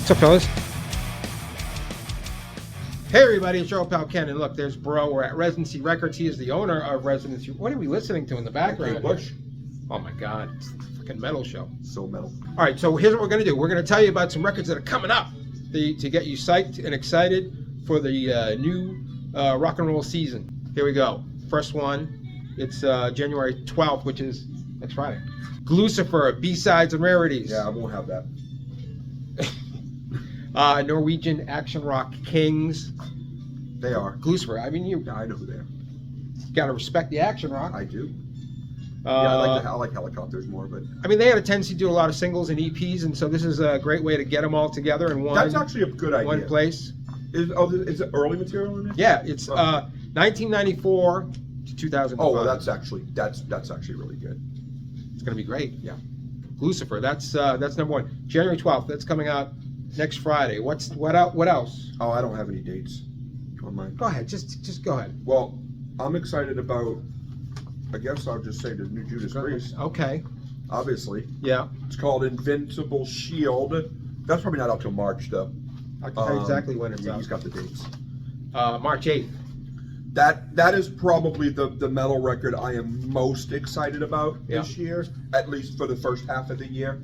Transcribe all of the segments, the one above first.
What's up, fellas? Hey, everybody, it's your old pal Ken, and look, there's Bro. We're at Residency Records. He is the owner of Residency. What are we listening to in the background? Bush. Oh my God, it's a fucking metal show. So metal. All right, so here's what we're going to do. We're going to tell you about some records that are coming up to get you psyched and excited for the new rock and roll season. Here we go. First one, it's January 12th, which is next Friday. Glucifer, B-Sides and Rarities. Yeah, I won't have that. Norwegian action rock kings. They are. Glucifer. I mean, you Yeah, I know who they are. got to respect the action rock. I do. Yeah, I like helicopters more, but I mean, they had a tendency to do a lot of singles and EPs, and so this is a great way to get them all together in one. that's actually a good idea. One place. Is it early material in it? Yeah, it's 1994 to 2005. Oh, well, that's actually really good. It's gonna be great. Yeah. Glucifer. That's number one. January 12th. That's coming out next Friday. What else? Oh, I don't have any dates on mine. Go ahead. Just go ahead. Well, I'm excited about. I guess I'll just say the new Judas Priest. Okay. Obviously, Yeah. it's called Invincible Shield. That's probably not out till March though. I can tell you exactly when it's yeah, out. he's got the dates. March 8th. That is probably the metal record I am most excited about this year, at least for the first half of the year.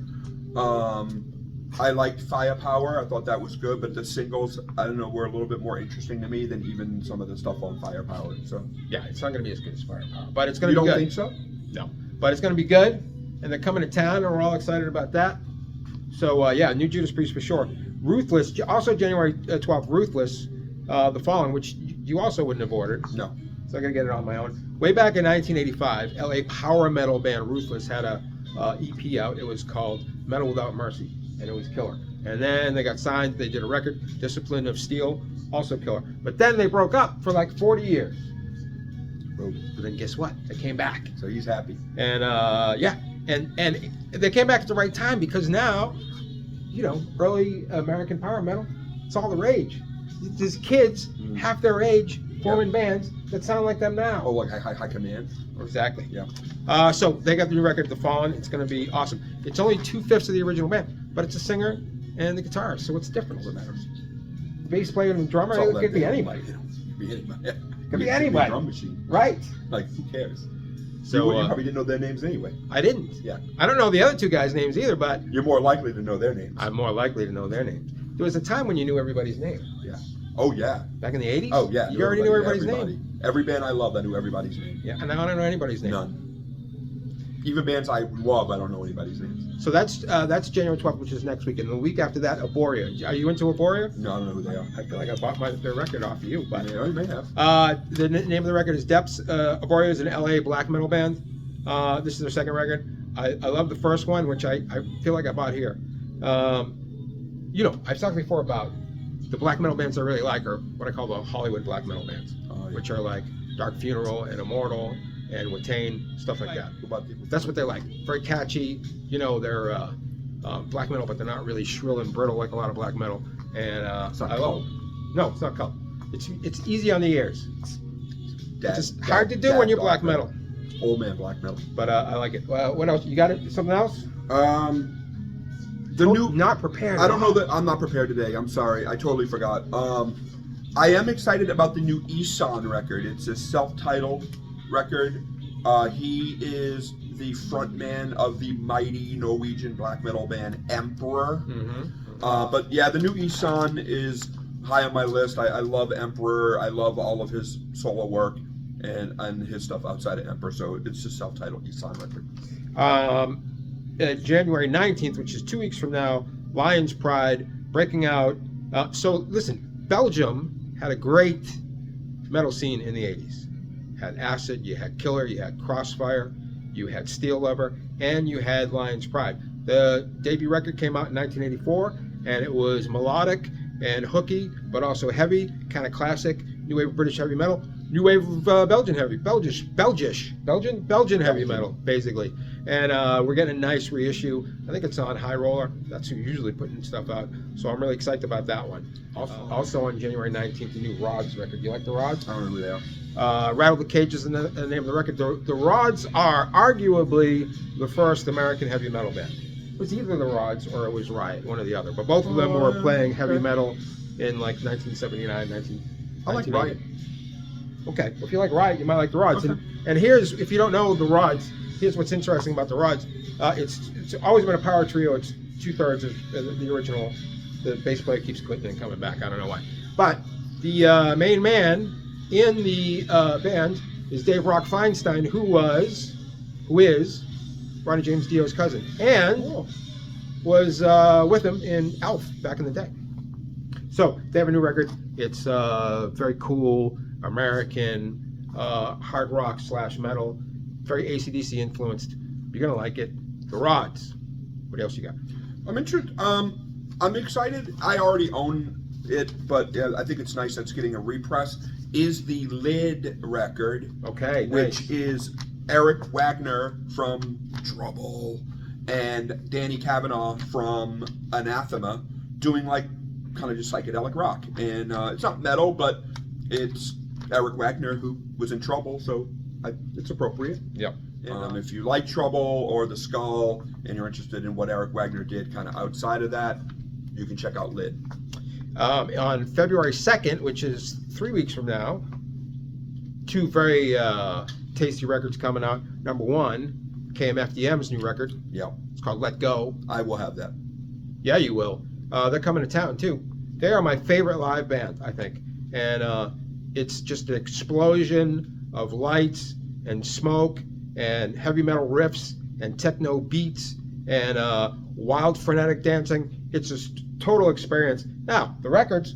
I liked Firepower. I thought that was good, but the singles, I don't know, were a little bit more interesting to me than even some of the stuff on Firepower. So Yeah, it's not going to be as good as Firepower, but it's going to you be don't good. think so? No, but it's going to be good, and they're coming to town, and we're all excited about that. So yeah, new Judas Priest for sure. Ruthless, also January 12th. Ruthless, the Fallen, which you also wouldn't have ordered. No. So I got to get it on my own. Way back in 1985, LA power metal band Ruthless had a EP out. It was called Metal Without Mercy, and it was killer. And then they got signed. They did a record, Discipline of Steel, also killer. But then they broke up for like 40 years. But then guess what? They came back. So he's happy. And yeah, and they came back at the right time because now, early American power metal, it's all the rage. There's kids half their age forming bands that sound like them now. Oh, like High Command? Exactly. Yeah. So they got the new record, The Fallen. It's going to be awesome. It's only 2/5 of the original band, but it's a singer and the guitarist, so it's different. What matters? The bass player and the drummer, it could be anybody. It could be anybody. Could be anybody. Drum machine. Right. Like, who cares? So you probably didn't know their names anyway. I didn't. Yeah. I don't know the other two guys' names either, but You're more likely to know their names. I'm more likely to know their names. There was a time when you knew everybody's name. Yeah. Oh, yeah. Back in the 80s? Oh, yeah. You already knew everybody's name? Every band I loved, I knew everybody's name. Yeah, and I don't know anybody's name. None. Even bands I love, I don't know anybody's names. So that's January 12th, which is next week. And the week after that, Aboria. Are you into Aboria? No, I don't know who they are. I feel like I bought their record off of you. But Yeah, you may have. the name of the record is Depths. Aboria is an LA black metal band. This is their second record. I love the first one, which I feel like I bought here. I've talked before about the black metal bands I really like are what I call the Hollywood black metal bands, which are like Dark Funeral and Immortal and Watain, stuff like that. That's what they like. Very catchy. They're black metal, but they're not really shrill and brittle like a lot of black metal. And It's not I cult. love them. No, it's not cult. It's easy on the ears. Dad, It's just hard to do when you're black metal. Old man black metal. But I like it. What else? You got it? Something else? The new. Not prepared. I don't know that I'm not prepared today. I'm sorry. I totally forgot. I am excited about the new Isan record. It's a self-titled record. He is the frontman of the mighty Norwegian black metal band Emperor. But yeah, the new Isan is high on my list. I love Emperor. I love all of his solo work and his stuff outside of Emperor. So it's just self-titled Isan record. January 19th, which is 2 weeks from now, Lions Pride breaking out. So listen, Belgium had a great metal scene in the 80s. Had Acid, you had Killer, you had Crossfire, you had Steel Lover, and you had Lions Pride. The debut record came out in 1984, and it was melodic and hooky, but also heavy, kind of classic, new wave of British heavy metal, new wave of Belgian heavy metal, basically. And we're getting a nice reissue. I think it's on High Roller. That's who usually putting stuff out. So I'm really excited about that one. Also on January 19th, the new Rods record. You like the Rods? I don't know who they are. Rattle the Cages is the name of the record. The Rods are arguably the first American heavy metal band. It was either the Rods or it was Riot, one or the other. But both of them were playing heavy metal in like 1979, I like 1980. Riot. Okay, well, if you like Riot, you might like the Rods. Okay. And here's, if you don't know the Rods, here's what's interesting about the Rods. It's always been a power trio. It's 2/3 of the original. The bass player keeps quitting and coming back. I don't know why. But the main man in the band is Dave Rock Feinstein, who is Ronnie James Dio's cousin, and was with him in Elf back in the day. So they have a new record. It's very cool American hard rock / metal, very AC/DC influenced. You're gonna like it. The Rods. What else you got? I'm interested. I'm excited. I already own it, but I think it's nice that it's getting a repress. Is the Lid record, Okay, which nice. is Eric Wagner from Trouble and Danny Kavanagh from Anathema, doing like kind of just psychedelic rock, and it's not metal, but it's Eric Wagner who was in Trouble, so it's appropriate. Yep. And if you like Trouble or The Skull and you're interested in what Eric Wagner did kind of outside of that, you can check out Lid. On February 2nd, which is 3 weeks from now, two very tasty records coming out. Number one, KMFDM's new record. Yeah, It's called Let Go. I will have that. Yeah, you will. They're coming to town too. They are my favorite live band, I think. And it's just an explosion of lights and smoke and heavy metal riffs and techno beats and wild frenetic dancing. It's just total experience. Now, the records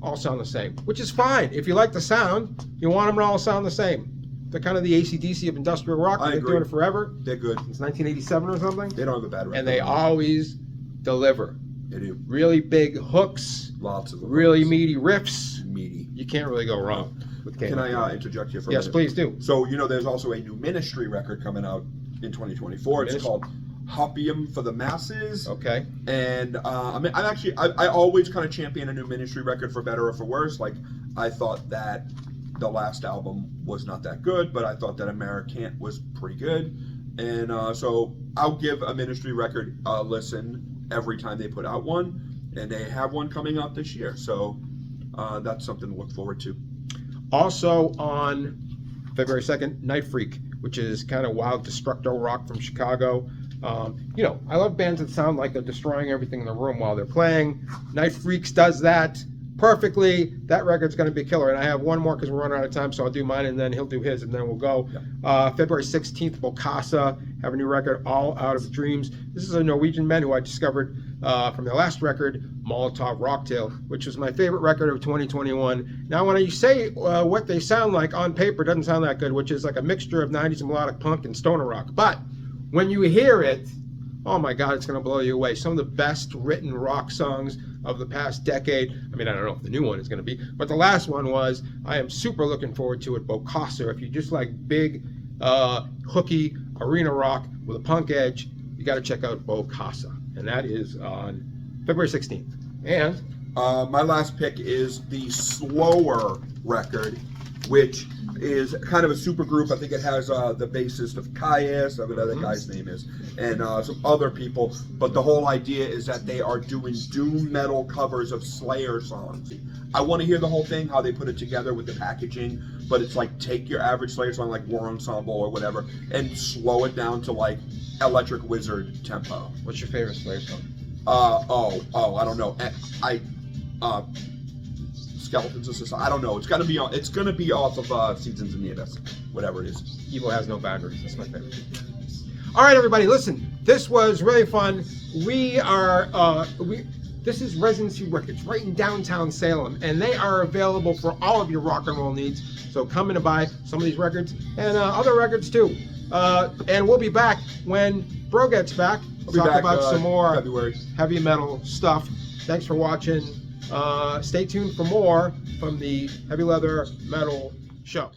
all sound the same, which is fine. If you like the sound, you want them to all sound the same. They're kind of the AC/DC of industrial rock. I They've been agree. doing it forever. They're good. Since 1987 or something. They don't have a bad record. And they always deliver. They do. Really big hooks, Lots of them. really meaty riffs. Meaty. You can't really go wrong with Can KMFDM. I interject here for a Yes, minute? please do. So, there's also a new Ministry record coming out in 2024. It's Ministry. called Hopium for the Masses. Okay. And I always kind of champion a new Ministry record for better or for worse. Like, I thought that the last album was not that good, but I thought that Americant was pretty good. And so I'll give a Ministry record a listen every time they put out one. And they have one coming out this year. So that's something to look forward to. Also on February 2nd, Night Freak, which is kind of wild destructo rock from Chicago. I love bands that sound like they're destroying everything in the room while they're playing. Night Freaks does that perfectly. That record's going to be killer. And I have one more because we're running out of time, so I'll do mine and then he'll do his and then we'll go. February 16th, Bokassa have a new record, All Out of Dreams. This is a Norwegian band who I discovered from their last record, Molotov Rocktail, which was my favorite record of 2021. Now, when you say what they sound like on paper, it doesn't sound that good, which is like a mixture of 90s melodic punk and stoner rock. But when you hear it, oh my God, it's going to blow you away. Some of the best written rock songs of the past decade. I mean, I don't know if the new one is going to be, but the last one was. I am super looking forward to it. Bokassa. If you just like big, hooky arena rock with a punk edge, you got to check out Bokassa. And that is on February 16th. And my last pick is the Slower record, which is kind of a super group. I think it has the bassist of Caius, whatever that guy's name is, and some other people. But the whole idea is that they are doing doom metal covers of Slayer songs. I want to hear the whole thing, how they put it together with the packaging, but it's like take your average Slayer song like War Ensemble or whatever and slow it down to like Electric Wizard tempo. what's your favorite Slayer song? I don't know. Skeletons of Society. I don't know. It's gonna be off of Seasons in the Abyss, whatever it is. Evil Has No Boundaries. That's my favorite. All right, everybody, listen. This was really fun. This is Residency Records right in downtown Salem, and they are available for all of your rock and roll needs. So come in and buy some of these records and other records too. And we'll be back when Bro gets back. We'll talk about some more February. heavy metal stuff. Thanks for watching. Stay tuned for more from the Heavy Leather Metal Show.